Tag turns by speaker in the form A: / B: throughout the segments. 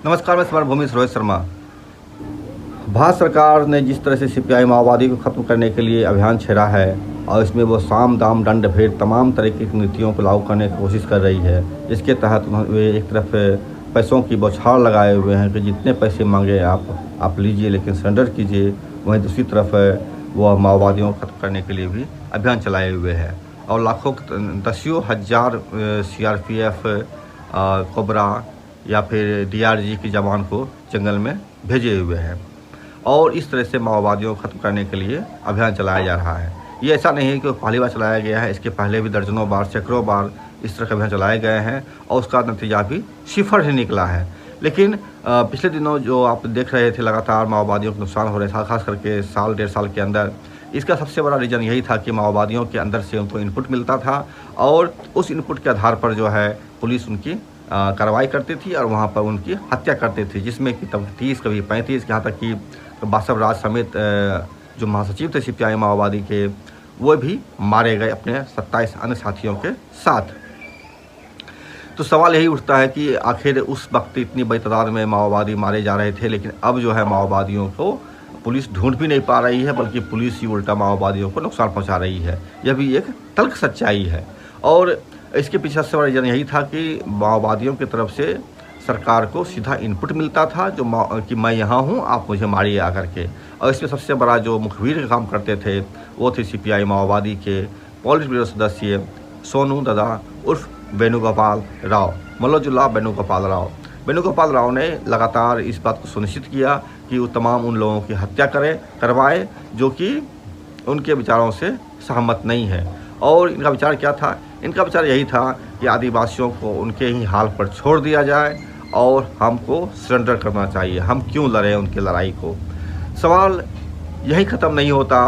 A: नमस्कार, मैं स्मरणभूमि रोहित शर्मा। भारत सरकार ने जिस तरह से सीपीआई माओवादी को ख़त्म करने के लिए अभियान छेड़ा है और इसमें वो साम दाम दंड भेद तमाम तरह की नीतियों को लागू करने की कोशिश कर रही है, जिसके तहत वे एक तरफ पैसों की बौछार लगाए हुए हैं कि जितने पैसे मांगे आप लीजिए, लेकिन सरेंडर कीजिए। वहीं दूसरी तरफ वह माओवादियों को ख़त्म करने के लिए भी अभियान चलाए हुए हैं और लाखों दसियों हज़ार सीआरपीएफ, कोबरा या फिर डीआरजी के जवान को जंगल में भेजे हुए हैं और इस तरह से माओवादियों को ख़त्म करने के लिए अभियान चलाया जा रहा है। ये ऐसा नहीं है कि पहली बार चलाया गया है, इसके पहले भी दर्जनों बार, सैकड़ों बार इस तरह के अभियान चलाए गए हैं और उसका नतीजा भी सिफर ही निकला है। लेकिन पिछले दिनों जो आप देख रहे थे लगातार माओवादियों को नुकसान हो रहा था, खास करके साल डेढ़ साल के अंदर, इसका सबसे बड़ा रीज़न यही था कि माओवादियों के अंदर से उनको इनपुट मिलता था और उस इनपुट के आधार पर जो है पुलिस उनकी कार्रवाई करती थी और वहाँ पर उनकी हत्या करती थी, जिसमें कि तब 30 कभी 35, यहाँ तक कि बासव राज समेत जो महासचिव थे सीपीआई माओवादी के, वो भी मारे गए अपने 27 अन्य साथियों के साथ। तो सवाल यही उठता है कि आखिर उस वक्त इतनी बड़ी तादाद में माओवादी मारे जा रहे थे, लेकिन अब जो है माओवादियों को पुलिस ढूंढ भी नहीं पा रही है, बल्कि पुलिस ही उल्टा माओवादियों को नुकसान पहुंचा रही है। यह भी एक तल्ख सच्चाई है और इसके पीछे सबसे बड़ा रीज़न यही था कि माओवादियों की तरफ से सरकार को सीधा इनपुट मिलता था जो कि मैं यहाँ हूँ, आप मुझे मारिए आकर के। और इसमें सबसे बड़ा जो मुखबिर का काम करते थे वो थे सीपीआई माओवादी के पॉलिट ब्यूरो सदस्य सोनू दादा उर्फ वेणुगोपाल राव, मल्लोजुल्लाह वेणुगोपाल राव। वेणुगोपाल राव ने लगातार इस बात को सुनिश्चित किया कि वो तमाम उन लोगों की हत्या करवाए जो कि उनके विचारों से सहमत नहीं है। और इनका विचार क्या था? इनका विचार यही था कि आदिवासियों को उनके ही हाल पर छोड़ दिया जाए और हमको सरेंडर करना चाहिए, हम क्यों लड़ें उनकी लड़ाई को। सवाल यही ख़त्म नहीं होता,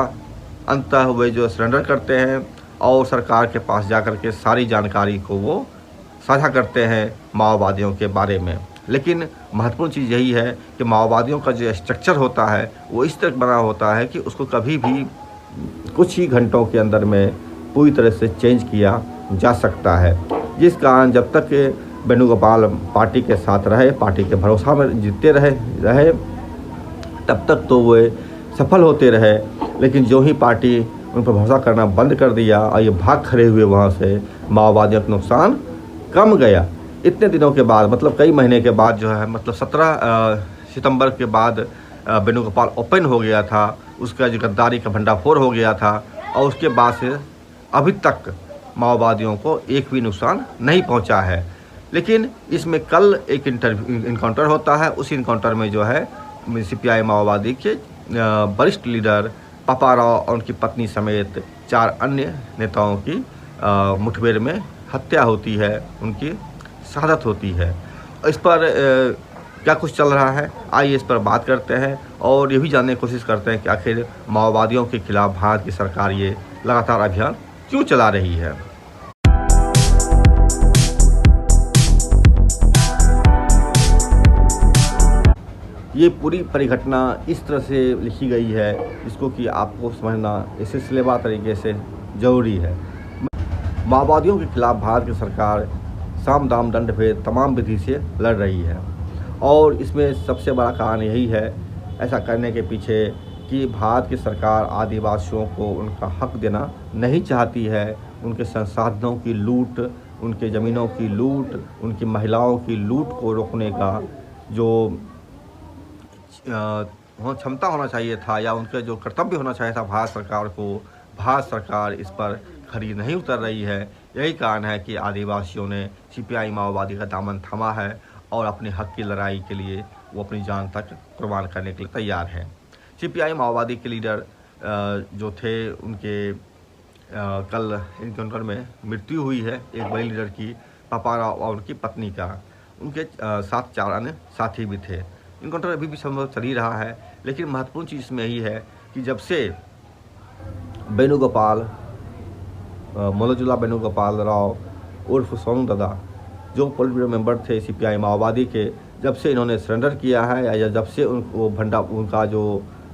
A: अंततः वे जो सरेंडर करते हैं और सरकार के पास जाकर के सारी जानकारी को वो साझा करते हैं माओवादियों के बारे में। लेकिन महत्वपूर्ण चीज़ यही है कि माओवादियों का जो स्ट्रक्चर होता है वो इस तरह बना होता है कि उसको कभी भी कुछ ही घंटों के अंदर में पूरी तरह से चेंज किया जा सकता है, जिस कारण जब तक वेणुगोपाल पार्टी के साथ रहे, पार्टी के भरोसा में जीतते रहे तब तक तो वे सफल होते रहे। लेकिन जो ही पार्टी उन पर भरोसा करना बंद कर दिया और ये भाग खड़े हुए वहाँ से, माओवादियों का नुकसान कम गया। इतने दिनों के बाद, मतलब कई महीने के बाद जो है, मतलब 17 सितंबर के बाद वेणुगोपाल ओपन हो गया था, उसका जो गद्दारी का भंडाफोड़ हो गया था और उसके बाद से अभी तक माओवादियों को एक भी नुकसान नहीं पहुंचा है। लेकिन इसमें कल एक इनकाउंटर होता है, उस इनकाउंटर में जो है सीपीआई माओवादी के वरिष्ठ लीडर पापा राव और उनकी पत्नी समेत 4 अन्य नेताओं की मुठभेड़ में हत्या होती है, उनकी शहादत होती है। इस पर क्या कुछ चल रहा है, आइए इस पर बात करते हैं और ये भी जानने की कोशिश करते हैं कि आखिर माओवादियों के खिलाफ भारत की सरकार ये लगातार अभियान क्यों चला रही है। ये पूरी परिघटना इस तरह से लिखी गई है जिसको कि आपको समझना इस सिलसिलेवार तरीके से ज़रूरी है। माओवादियों के खिलाफ भारत की सरकार साम दाम दंड भेद तमाम विधि से लड़ रही है और इसमें सबसे बड़ा कारण यही है ऐसा करने के पीछे कि भारत की सरकार आदिवासियों को उनका हक देना नहीं चाहती है। उनके संसाधनों की लूट, उनके ज़मीनों की लूट, उनकी महिलाओं की लूट को रोकने का जो क्षमता होना चाहिए था या उनका जो कर्तव्य होना चाहिए था भारत सरकार को, भारत सरकार इस पर खरी नहीं उतर रही है। यही कारण है कि आदिवासियों ने सीपीआई माओवादी का दामन थामा है और अपने हक की लड़ाई के लिए वो अपनी जान तक कुर्बान करने के लिए तैयार है। सीपीआई माओवादी के लीडर जो थे उनके कल इनकाउंटर में मृत्यु हुई है, एक बड़े लीडर की, पापा राव और उनकी पत्नी का। उनके साथ 4 अन्य साथी भी थे। इनकाउंटर अभी भी संभव चल ही रहा है, लेकिन महत्वपूर्ण चीज़ इसमें यही है कि जब से वेणुगोपाल मल्लोजुल्लाह वेणुगोपाल राव उर्फ सोनू दादा, जो पोलिट ब्यूरो मेंबर थे सीपीआई माओवादी के, जब से इन्होंने सरेंडर किया है या जब से उनका जो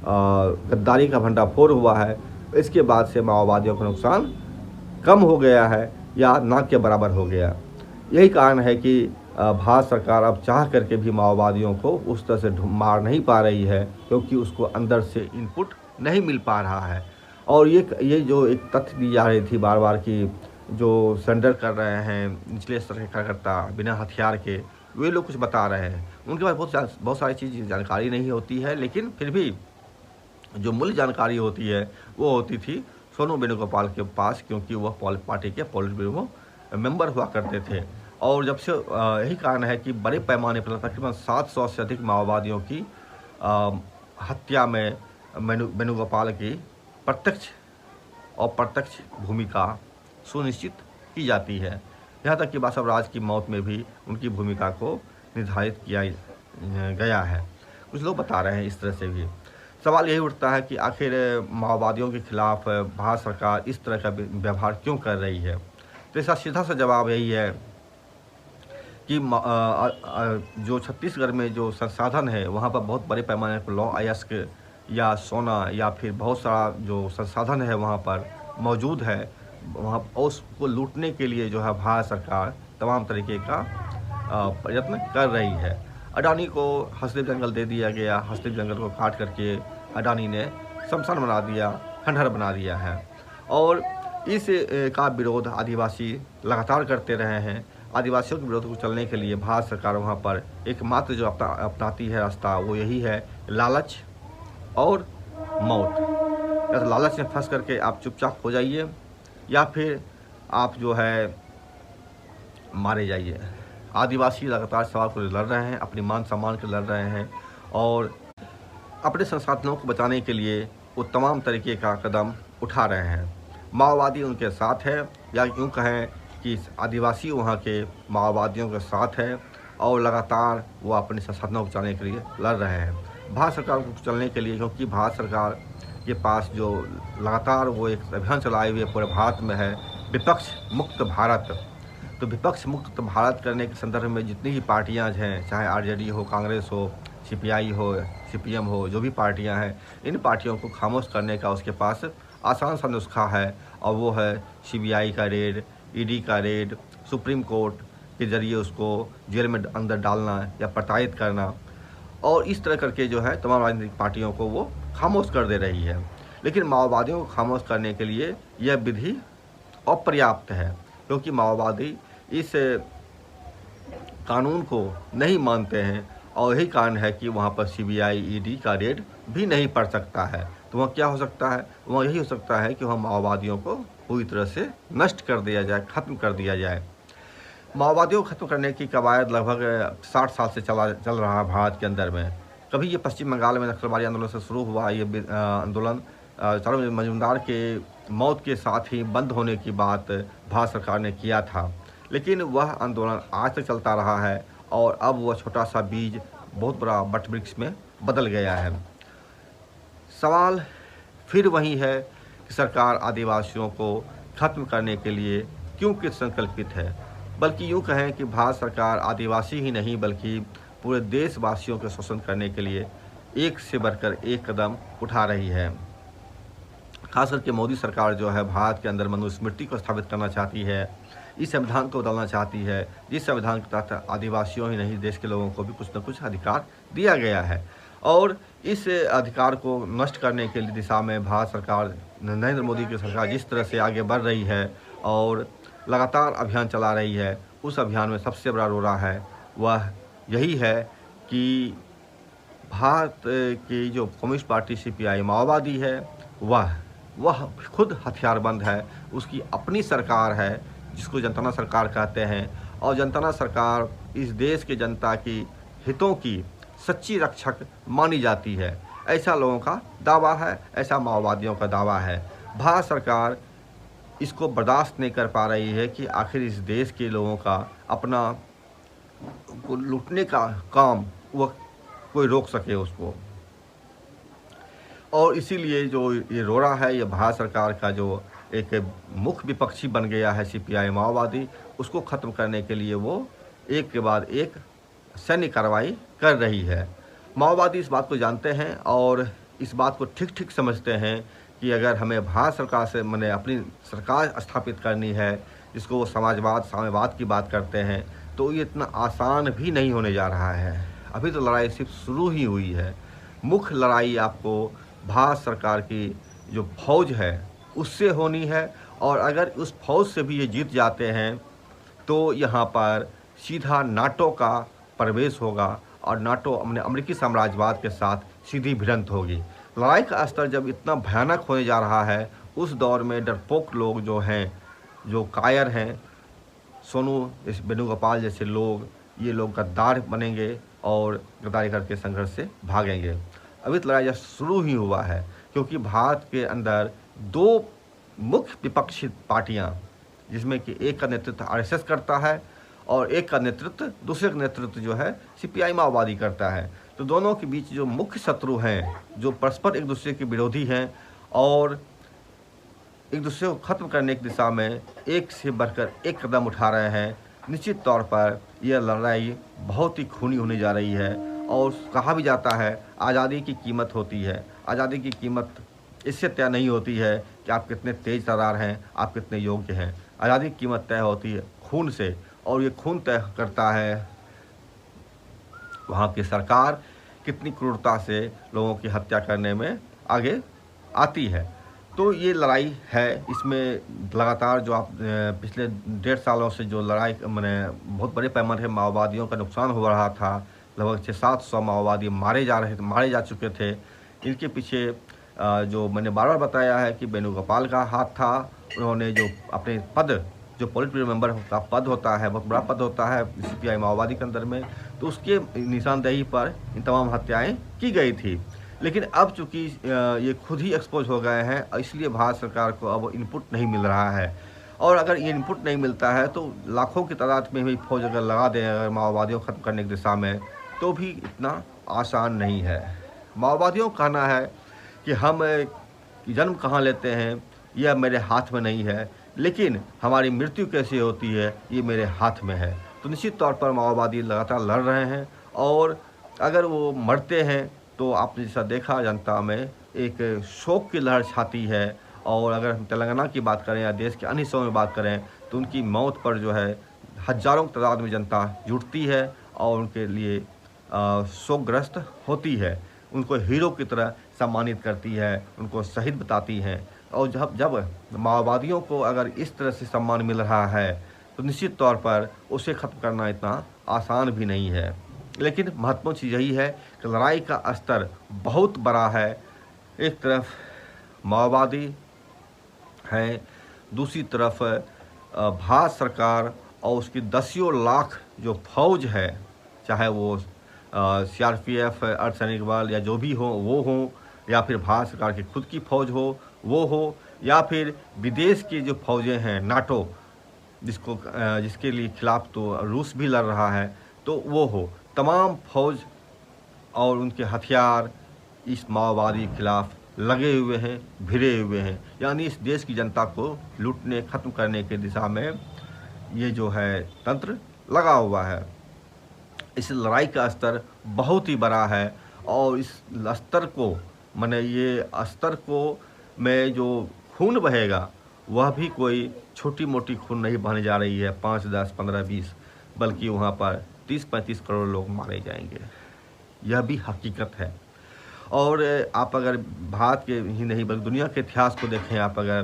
A: गद्दारी का भंडाफोड़ हुआ है, इसके बाद से माओवादियों का नुकसान कम हो गया है या ना के बराबर हो गया। यही कारण है कि भारत सरकार अब चाह करके भी माओवादियों को उस तरह से मार नहीं पा रही है, क्योंकि उसको अंदर से इनपुट नहीं मिल पा रहा है। और ये जो एक तथ्य दी जा रही थी बार बार कि जो सरेंडर कर रहे हैं निचले स्तर के कार्यकर्ता बिना हथियार के, वे लोग कुछ बता रहे हैं, उनके पास बहुत सारी चीज़ जानकारी नहीं होती है, लेकिन फिर भी जो मूल जानकारी होती है वो होती थी सोनू वेणुगोपाल के पास, क्योंकि वह पार्टी के पॉलिट ब्यूरो मेंबर हुआ करते थे। और जब से यही कारण है कि बड़े पैमाने पर तकरीबन 700 से अधिक माओवादियों की हत्या में वेणुगोपाल की प्रत्यक्ष और प्रत्यक्ष भूमिका सुनिश्चित की जाती है। यहाँ तक कि बासव राज की मौत में भी उनकी भूमिका को निर्धारित किया गया है। कुछ लोग बता रहे हैं इस तरह से भी। सवाल यही उठता है कि आखिर माओवादियों के खिलाफ भारत सरकार इस तरह का व्यवहार क्यों कर रही है। तो इसका सीधा सा जवाब यही है कि जो छत्तीसगढ़ में जो संसाधन है वहाँ पर बहुत बड़े पैमाने पर लौह अयस्क या सोना या फिर बहुत सारा जो संसाधन है वहाँ पर मौजूद है, वहाँ उसको लूटने के लिए जो है भारत सरकार तमाम तरीके का प्रयत्न कर रही है। अडानी को हसदेव जंगल दे दिया गया, हसदेव जंगल को काट करके अडानी ने शमशान बना दिया, खंडहर बना दिया है। और इस का विरोध आदिवासी लगातार करते रहे हैं। आदिवासियों के विरोध को चलने के लिए भारत सरकार वहाँ पर एकमात्र जो अपनाती है रास्ता वो यही है, लालच और मौत। या तो लालच में फंस करके आप चुपचाप हो जाइए या फिर आप जो है मारे जाइए। आदिवासी लगातार सवाल को लड़ रहे हैं, अपनी मान सम्मान के लड़ रहे हैं और अपने संसाधनों को बचाने के लिए वो तमाम तरीके का कदम उठा रहे हैं। माओवादी उनके साथ है, या यूँ कहें कि आदिवासी वहाँ के माओवादियों के साथ है और लगातार वो अपने संसाधनों को बचाने के लिए लड़ रहे हैं। भारत सरकार को चलने के लिए, क्योंकि भारत सरकार के पास जो लगातार वो एक अभियान चलाए हुए पूरे भारत में है, विपक्ष मुक्त भारत। तो विपक्ष मुक्त भारत करने के संदर्भ में जितनी भी पार्टियां हैं, चाहे आरजेडी हो, कांग्रेस हो, सीपीआई हो, सीपीएम हो, जो भी पार्टियां हैं, इन पार्टियों को खामोश करने का उसके पास आसान सा नुस्खा है और वो है सीबीआई का रेड, ईडी का रेड, सुप्रीम कोर्ट के जरिए उसको जेल में अंदर डालना या प्रताड़ित करना। और इस तरह करके जो है तमाम राजनीतिक पार्टियों को वो खामोश कर दे रही है। लेकिन माओवादियों को खामोश करने के लिए यह विधि अपर्याप्त है, क्योंकि माओवादी इस कानून को नहीं मानते हैं और यही कारण है कि वहाँ पर सीबीआई, ईडी का रेड भी नहीं पड़ सकता है। तो वहाँ क्या हो सकता है, वहाँ यही हो सकता है कि वहाँ माओवादियों को पूरी तरह से नष्ट कर दिया जाए, ख़त्म कर दिया जाए। माओवादियों को खत्म करने की कवायद लगभग 60 साल से चल रहा है भारत के अंदर में। कभी ये पश्चिम बंगाल में नक्सलवादी आंदोलन से शुरू हुआ, ये आंदोलन चारू मजूमदार के मौत के साथ ही बंद होने की बात भारत सरकार ने किया था, लेकिन वह आंदोलन आज तक चलता रहा है और अब वह छोटा सा बीज बहुत बड़ा वट वृक्ष में बदल गया है। सवाल फिर वही है कि सरकार आदिवासियों को खत्म करने के लिए क्यों कृत संकल्पित है। बल्कि यूँ कहें कि भारत सरकार आदिवासी ही नहीं बल्कि पूरे देशवासियों के शोषण करने के लिए एक से बढ़कर एक कदम उठा रही है। खास करके मोदी सरकार जो है भारत के अंदर मनुस्मृति को स्थापित करना चाहती है, इस संविधान को बदलना चाहती है, जिस संविधान के तहत आदिवासियों ही नहीं देश के लोगों को भी कुछ न कुछ अधिकार दिया गया है। और इस अधिकार को नष्ट करने के दिशा में भारत सरकार, नरेंद्र मोदी की सरकार जिस तरह से आगे बढ़ रही है और लगातार अभियान चला रही है, उस अभियान में सबसे बड़ा रोड़ा है वह यही है कि भारत की जो कम्युनिस्ट पार्टी सीपीआई माओवादी है वह खुद हथियारबंद है। उसकी अपनी सरकार है जिसको जनता सरकार कहते हैं, और जनता सरकार इस देश के जनता की हितों की सच्ची रक्षक मानी जाती है। ऐसा लोगों का दावा है, ऐसा माओवादियों का दावा है। भारत सरकार इसको बर्दाश्त नहीं कर पा रही है कि आखिर इस देश के लोगों का अपना को लूटने का काम वह कोई रोक सके उसको। और इसीलिए जो ये रोड़ा है, ये भारत सरकार का जो एक मुख्य विपक्षी बन गया है सीपीआई माओवादी, उसको ख़त्म करने के लिए वो एक के बाद एक सैन्य कार्रवाई कर रही है। माओवादी इस बात को जानते हैं और इस बात को ठीक ठीक समझते हैं कि अगर हमें भारत सरकार से अपनी सरकार स्थापित करनी है, जिसको वो समाजवाद, साम्यवाद की बात करते हैं, तो ये इतना आसान भी नहीं होने जा रहा है। अभी तो लड़ाई सिर्फ शुरू ही हुई है। मुख्य लड़ाई आपको भारत सरकार की जो फौज है उससे होनी है, और अगर उस फौज से भी ये जीत जाते हैं तो यहाँ पर सीधा नाटो का प्रवेश होगा और नाटो अपने अमेरिकी साम्राज्यवाद के साथ सीधी भिड़ंत होगी। लड़ाई का स्तर जब इतना भयानक होने जा रहा है, उस दौर में डरपोक लोग जो हैं, जो कायर हैं, सोनू इस वेणुगोपाल जैसे लोग, ये लोग गद्दार बनेंगे और गद्दारी करके संघर्ष से भागेंगे। अभी तो लड़ाई शुरू ही हुआ है, क्योंकि भारत के अंदर दो मुख्य विपक्षी पार्टियां, जिसमें कि एक का नेतृत्व आरएसएस करता है और एक का नेतृत्व, दूसरे का नेतृत्व जो है सीपीआई माओवादी करता है। तो दोनों के बीच जो मुख्य शत्रु हैं, जो परस्पर एक दूसरे के विरोधी हैं और एक दूसरे को खत्म करने की दिशा में एक से बढ़कर एक कदम उठा रहे हैं, निश्चित तौर पर यह लड़ाई बहुत ही खूनी होने जा रही है। और कहा भी जाता है आज़ादी की कीमत होती है, आज़ादी की कीमत इससे तय नहीं होती है कि आप कितने तेज तर्रार हैं, आप कितने योग्य हैं। आज़ादी की कीमत तय होती है खून से, और ये खून तय करता है वहाँ की सरकार कितनी क्रूरता से लोगों की हत्या करने में आगे आती है। तो ये लड़ाई है, इसमें लगातार जो आप पिछले 1.5 सालों से जो लड़ाई मैंने बहुत बड़े पैमाने पर माओवादियों का नुकसान हो रहा था, लगभग 600-700 माओवादी मारे जा चुके थे। इनके पीछे जो मैंने बार बार बताया है कि वेणुगोपाल का हाथ था। उन्होंने जो अपने पद, जो पोलिट ब्यूरो मेंबर का पद होता है, बहुत बड़ा पद होता है सीपीआई माओवादी के अंदर में, तो उसके निशानदेही पर इन तमाम हत्याएं की गई थी। लेकिन अब चूंकि ये खुद ही एक्सपोज हो गए हैं, इसलिए भारत सरकार को अब इनपुट नहीं मिल रहा है। और अगर ये इनपुट नहीं मिलता है तो लाखों की तादाद में भी फौज अगर लगा दें अगर माओवादियों को खत्म करने की दिशा में, तो भी इतना आसान नहीं है। माओवादियों का कहना है कि हम जन्म कहाँ लेते हैं यह मेरे हाथ में नहीं है, लेकिन हमारी मृत्यु कैसे होती है ये मेरे हाथ में है। तो निश्चित तौर पर माओवादी लगातार लड़ रहे हैं, और अगर वो मरते हैं तो आपने जैसा देखा जनता में एक शोक की लहर छाती है। और अगर हम तेलंगाना की बात करें या देश के अन्य हिस्सों में बात करें तो उनकी मौत पर जो है हजारों की तादाद में जनता जुटती है और उनके लिए शोकग्रस्त होती है, उनको हीरो की तरह सम्मानित करती है, उनको शहीद बताती हैं। और जब माओवादियों को अगर इस तरह से सम्मान मिल रहा है तो निश्चित तौर पर उसे ख़त्म करना इतना आसान भी नहीं है। लेकिन महत्वपूर्ण चीज़ यही है कि लड़ाई का स्तर बहुत बड़ा है। एक तरफ माओवादी हैं, दूसरी तरफ भारत सरकार और उसकी दसियों लाख जो फौज है, चाहे वो सीआरपीएफ, अर्धसैनिक बल या जो भी हो वो हो, या फिर भारत सरकार की खुद की फौज हो वो हो, या फिर विदेश की जो फौजें हैं नाटो, जिसके लिए खिलाफ तो रूस भी लड़ रहा है, तो वो हो, तमाम फौज और उनके हथियार इस माओवादी के खिलाफ लगे हुए हैं, भिड़े हुए हैं। यानी इस देश की जनता को लूटने, ख़त्म करने की दिशा में ये जो है तंत्र लगा हुआ है। इस लड़ाई का स्तर बहुत ही बड़ा है, और इस स्तर को ये स्तर को में जो खून बहेगा वह भी कोई छोटी मोटी खून नहीं बहने जा रही है, 5, 10, 15, 20, बल्कि वहाँ पर 30-35 करोड़ लोग मारे जाएंगे। यह भी हकीकत है। और आप अगर भारत के ही नहीं बल्कि दुनिया के इतिहास को देखें आप अगर,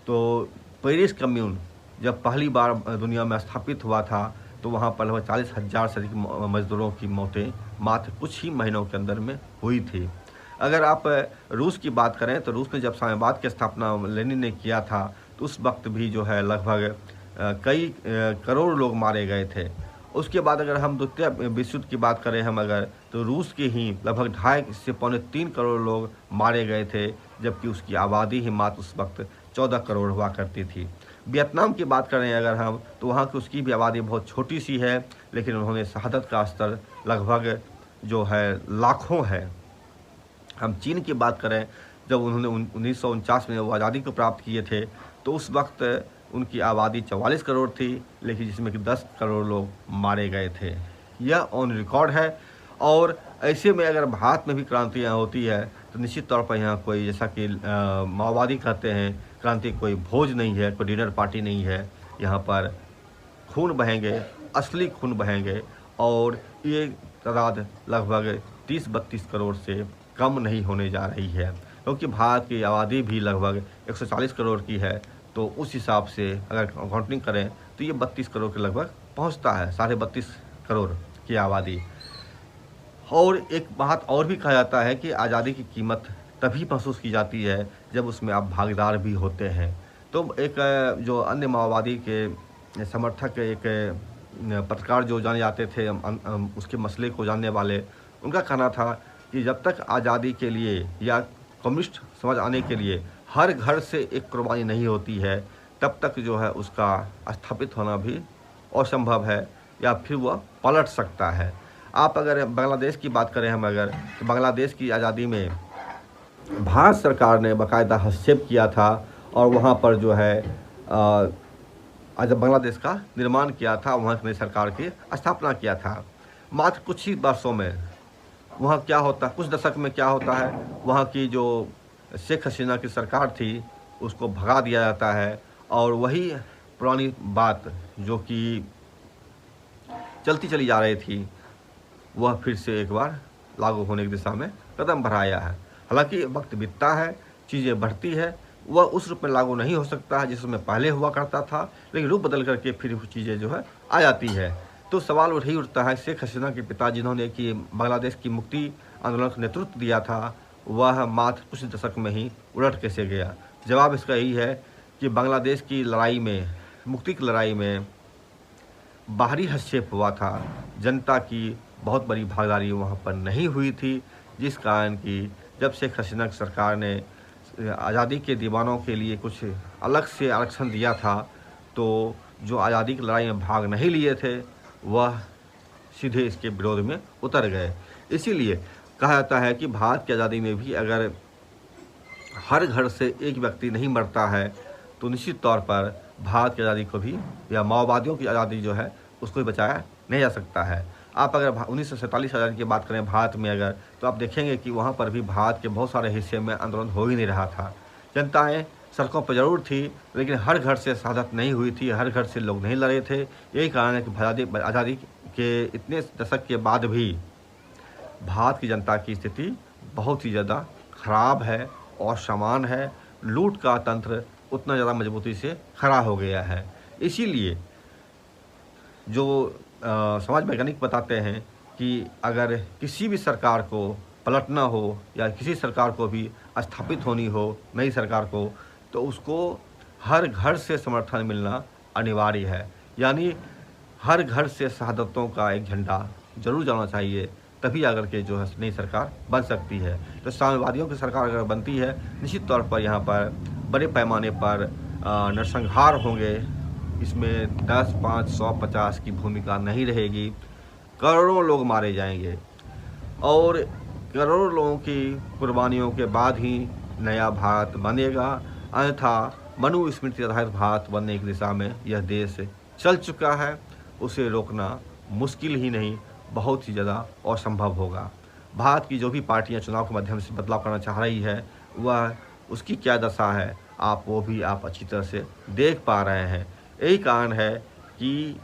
A: तो पेरिस कम्यून जब पहली बार दुनिया में स्थापित हुआ था तो वहाँ पर लगभग 40,000 से अधिक मजदूरों की मौतें मात्र कुछ ही महीनों के अंदर में हुई थी। अगर आप रूस की बात करें तो रूस ने जब साम्यवाद की स्थापना लेनिन ने किया था तो उस वक्त भी जो है लगभग कई करोड़ लोग मारे गए थे। उसके बाद अगर हम द्वितीय विश्व युद्ध की बात करें हम अगर, तो रूस के ही लगभग 2.5 से 3 करोड़ लोग मारे गए थे, जबकि उसकी आबादी ही मात्र उस वक्त 14 करोड़ हुआ करती थी। वियतनाम की बात करें अगर हम, तो वहाँ की उसकी भी आबादी बहुत छोटी सी है, लेकिन उन्होंने शहादत का स्तर लगभग जो है लाखों है। हम चीन की बात करें, जब उन्होंने 1949 में वो आज़ादी को प्राप्त किए थे तो उस वक्त उनकी आबादी 44 करोड़ थी, लेकिन जिसमें कि 10 करोड़ लोग मारे गए थे। यह ऑन रिकॉर्ड है। और ऐसे में अगर भारत में भी क्रांतियाँ होती है तो निश्चित तौर पर यहाँ कोई, जैसा कि माओवादी कहते हैं, क्रांति कोई भोज नहीं है, कोई डिनर पार्टी नहीं है। यहाँ पर खून बहेंगे, असली खून बहेंगे और ये तादाद लगभग 30-32 करोड़ से कम नहीं होने जा रही है, क्योंकि भारत की आबादी भी लगभग 140 करोड़ की है। तो उस हिसाब से अगर काउंटिंग करें तो ये 32 करोड़ के लगभग पहुंचता है, 32.5 करोड़ की आबादी। और एक बात और भी कहा जाता है कि आज़ादी की कीमत तभी महसूस की जाती है जब उसमें आप भागीदार भी होते हैं। तो एक जो अन्य माओवादी के समर्थक, एक पत्रकार जो जाने जाते थे उसके मसले को जानने वाले, उनका कहना था कि जब तक आज़ादी के लिए या कम्युनिस्ट समझ आने के लिए हर घर से एक कुर्बानी नहीं होती है, तब तक जो है उसका स्थापित होना भी असंभव है या फिर वह पलट सकता है। आप अगर बांग्लादेश की बात करें हम अगर, तो बांग्लादेश की आज़ादी में भारत सरकार ने बाकायदा हस्तक्षेप किया था और वहाँ पर जो है जब बांग्लादेश का निर्माण किया था, वहाँ की सरकार की स्थापना किया था। मात्र कुछ ही वर्षों में वहाँ क्या होता, कुछ दशक में क्या होता है, वहाँ की जो शेख हसीना की सरकार थी उसको भगा दिया जाता है और वही पुरानी बात जो कि चलती चली जा रही थी वह फिर से एक बार लागू होने की दिशा में कदम बढ़ाया है। हालांकि वक्त बीतता है, चीज़ें बढ़ती है, वह उस रूप में लागू नहीं हो सकता है जिसमें पहले हुआ करता था, लेकिन रूप बदल करके फिर वो चीज़ें जो है आ जाती है। तो सवाल वही उठता है, शेख हसीना के पिता जिन्होंने कि बांग्लादेश की मुक्ति आंदोलन का नेतृत्व दिया था, वह मात्र कुछ दशक में ही उलट कैसे गया? जवाब इसका यही है कि बांग्लादेश की लड़ाई में, मुक्ति की लड़ाई में बाहरी हस्तक्षेप हुआ था, जनता की बहुत बड़ी भागीदारी वहाँ पर नहीं हुई थी, जिस कारण कि जब शेख हसीना की सरकार ने आज़ादी के दीवानों के लिए कुछ अलग से आरक्षण दिया था, तो जो आज़ादी की लड़ाई में भाग नहीं लिए थे वह सीधे इसके विरोध में उतर गए। इसीलिए कहा जाता है कि भारत की आज़ादी में भी अगर हर घर से एक व्यक्ति नहीं मरता है तो निश्चित तौर पर भारत की आज़ादी को भी या माओवादियों की आज़ादी जो है उसको भी बचाया नहीं जा सकता है। आप अगर 1947 आज़ादी की बात करें भारत में अगर, तो आप देखेंगे कि वहाँ पर भी भारत के बहुत सारे हिस्से में आंदोलन हो ही नहीं रहा था। जनताएं सड़कों पर जरूर थी, लेकिन हर घर से शहादत नहीं हुई थी, हर घर से लोग नहीं लड़े थे। यही कारण है कि आज़ादी के इतने दशक के बाद भी भारत की जनता की स्थिति बहुत ही ज़्यादा खराब है और समान है। लूट का तंत्र उतना ज़्यादा मजबूती से खड़ा हो गया है। इसीलिए जो समाज वैज्ञानिक बताते हैं कि अगर किसी भी सरकार को पलटना हो या किसी सरकार को भी स्थापित होनी हो, नई सरकार को, तो उसको हर घर से समर्थन मिलना अनिवार्य है। यानी हर घर से शहादतों का एक झंडा जरूर जाना चाहिए, तभी आकर के जो है नई सरकार बन सकती है। तो साम्यवादियों की सरकार अगर बनती है, निश्चित तौर पर यहाँ पर बड़े पैमाने पर नरसंहार होंगे। इसमें 10, 5, 100, 50 की भूमिका नहीं रहेगी, करोड़ों लोग मारे जाएंगे और करोड़ों लोगों की कुर्बानियों के बाद ही नया भारत बनेगा। अन्यथा मनुस्मृति आधारित भारत बनने की दिशा में यह देश चल चुका है, उसे रोकना मुश्किल ही नहीं, बहुत ही ज़्यादा असंभव होगा। भारत की जो भी पार्टियां चुनाव के माध्यम से बदलाव करना चाह रही है, वह उसकी क्या दशा है वो भी आप अच्छी तरह से देख पा रहे हैं। यही कारण है कि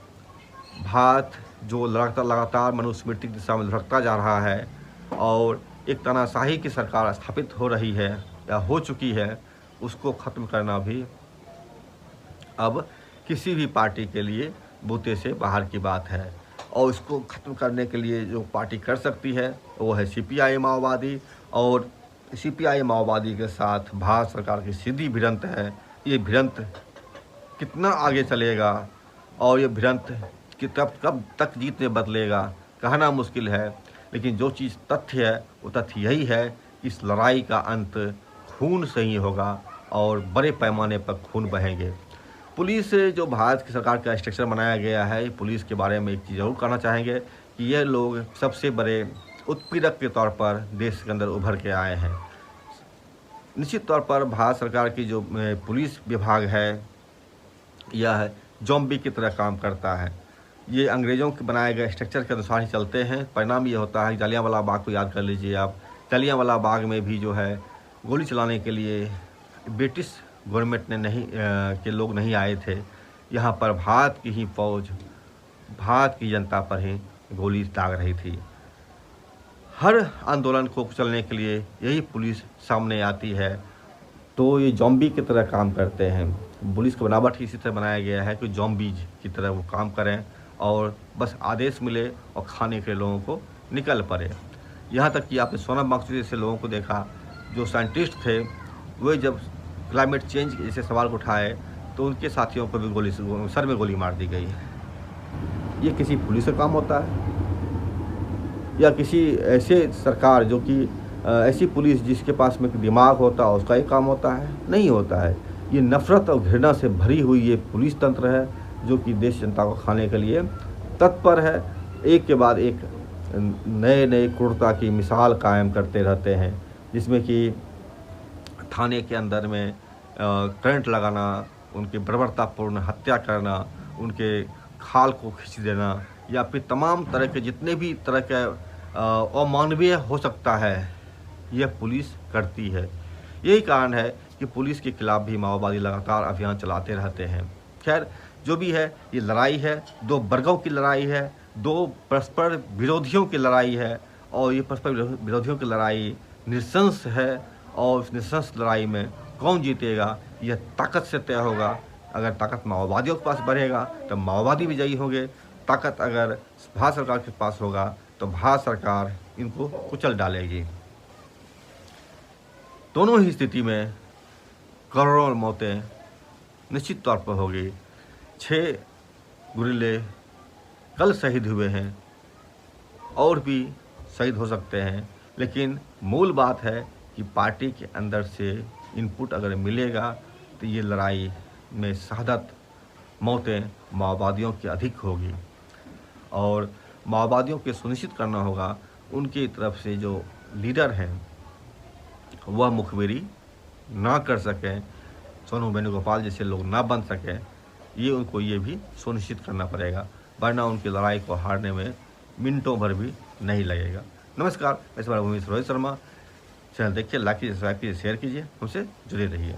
A: भारत जो लगातार मनुस्मृति की दिशा में लुढ़कता जा रहा है और एक तानाशाही की सरकार स्थापित हो रही है या हो चुकी है, उसको ख़त्म करना भी अब किसी भी पार्टी के लिए बूते से बाहर की बात है। और इसको ख़त्म करने के लिए जो पार्टी कर सकती है वो है सीपीआई माओवादी। और सीपीआई माओवादी के साथ भारत सरकार की सीधी भिड़ंत है। ये भिड़ंत कितना आगे चलेगा और ये भिड़ंत कब तक जीत में बदलेगा कहना मुश्किल है, लेकिन जो चीज़ तथ्य है वो तथ्य यही है कि इस लड़ाई का अंत खून से ही होगा और बड़े पैमाने पर खून बहेंगे। पुलिस जो भारत की सरकार का स्ट्रक्चर बनाया गया है, पुलिस के बारे में एक चीज़ ज़रूर कहना चाहेंगे कि ये लोग सबसे बड़े उत्पीड़क के तौर पर देश के अंदर उभर के आए हैं। निश्चित तौर पर भारत सरकार की जो पुलिस विभाग है यह ज़ॉम्बी की तरह काम करता है। ये अंग्रेज़ों के बनाए गए स्ट्रक्चर के अनुसार ही चलते हैं। परिणाम ये होता है, जलियांवाला बाग को याद कर लीजिए आप। जलियांवाला बाग में भी जो है गोली चलाने के लिए ब्रिटिश गवर्नमेंट ने के लोग नहीं आए थे। यहाँ पर भारत की ही फौज भारत की जनता पर ही गोली दाग रही थी। हर आंदोलन को कुचलने के लिए यही पुलिस सामने आती है, तो ये ज़ॉम्बी की तरह काम करते हैं। पुलिस का बनावट ही इसी तरह बनाया गया है कि ज़ॉम्बीज की तरह वो काम करें और बस आदेश मिले और खाने के लोगों को निकल पड़े। यहाँ तक कि आपने सोनम वांगचुक जैसे लोगों को देखा, जो साइंटिस्ट थे, वे जब क्लाइमेट चेंज के जैसे सवाल को उठाए तो उनके साथियों को भी सर में गोली मार दी गई। ये किसी पुलिस का काम होता है या किसी ऐसे सरकार जो कि ऐसी पुलिस जिसके पास में दिमाग होता है उसका ही काम होता है? नहीं होता है। ये नफ़रत और घृणा से भरी हुई ये पुलिस तंत्र है जो कि देश जनता को खाने के लिए तत्पर है। एक के बाद एक नए नए क्रूरता की मिसाल कायम करते रहते हैं, जिसमें कि थाने के अंदर में करंट लगाना, उनकी बर्बरतापूर्ण हत्या करना, उनके खाल को खींच देना या फिर तमाम तरह के जितने भी तरह के अमानवीय हो सकता है यह पुलिस करती है। यही कारण है कि पुलिस के खिलाफ भी माओवादी लगातार अभियान चलाते रहते हैं। खैर, जो भी है, ये लड़ाई है, दो वर्गों की लड़ाई है, दो परस्पर विरोधियों की लड़ाई है और ये परस्पर विरोधियों की लड़ाई नृशंस है और इस नृशंस लड़ाई में कौन जीतेगा यह ताकत से तय होगा। अगर ताकत माओवादियों के पास बढ़ेगा तो माओवादी विजयी होंगे, ताकत अगर भारत सरकार के पास होगा तो भारत सरकार इनको कुचल डालेगी। दोनों ही स्थिति में करोड़ों मौतें निश्चित तौर पर होगी। 6 गुरिल्ले कल शहीद हुए हैं और भी शहीद हो सकते हैं, लेकिन मूल बात है कि पार्टी के अंदर से इनपुट अगर मिलेगा तो ये लड़ाई में शहादत मौतें माओवादियों की अधिक होगी और माओवादियों के सुनिश्चित करना होगा उनकी तरफ से जो लीडर हैं वह मुखबिरी ना कर सकें, सोनू वेणुगोपाल जैसे लोग ना बन सकें, ये उनको ये भी सुनिश्चित करना पड़ेगा, वरना उनकी लड़ाई को हारने में मिनटों भर भी नहीं लगेगा। नमस्कार, मैं इस बार भूमि रोहित शर्मा। चैनल देखिए, लाइक कीजिए, सब्सक्राइब कीजिए, शेयर कीजिए, हमसे जुड़े रहिए।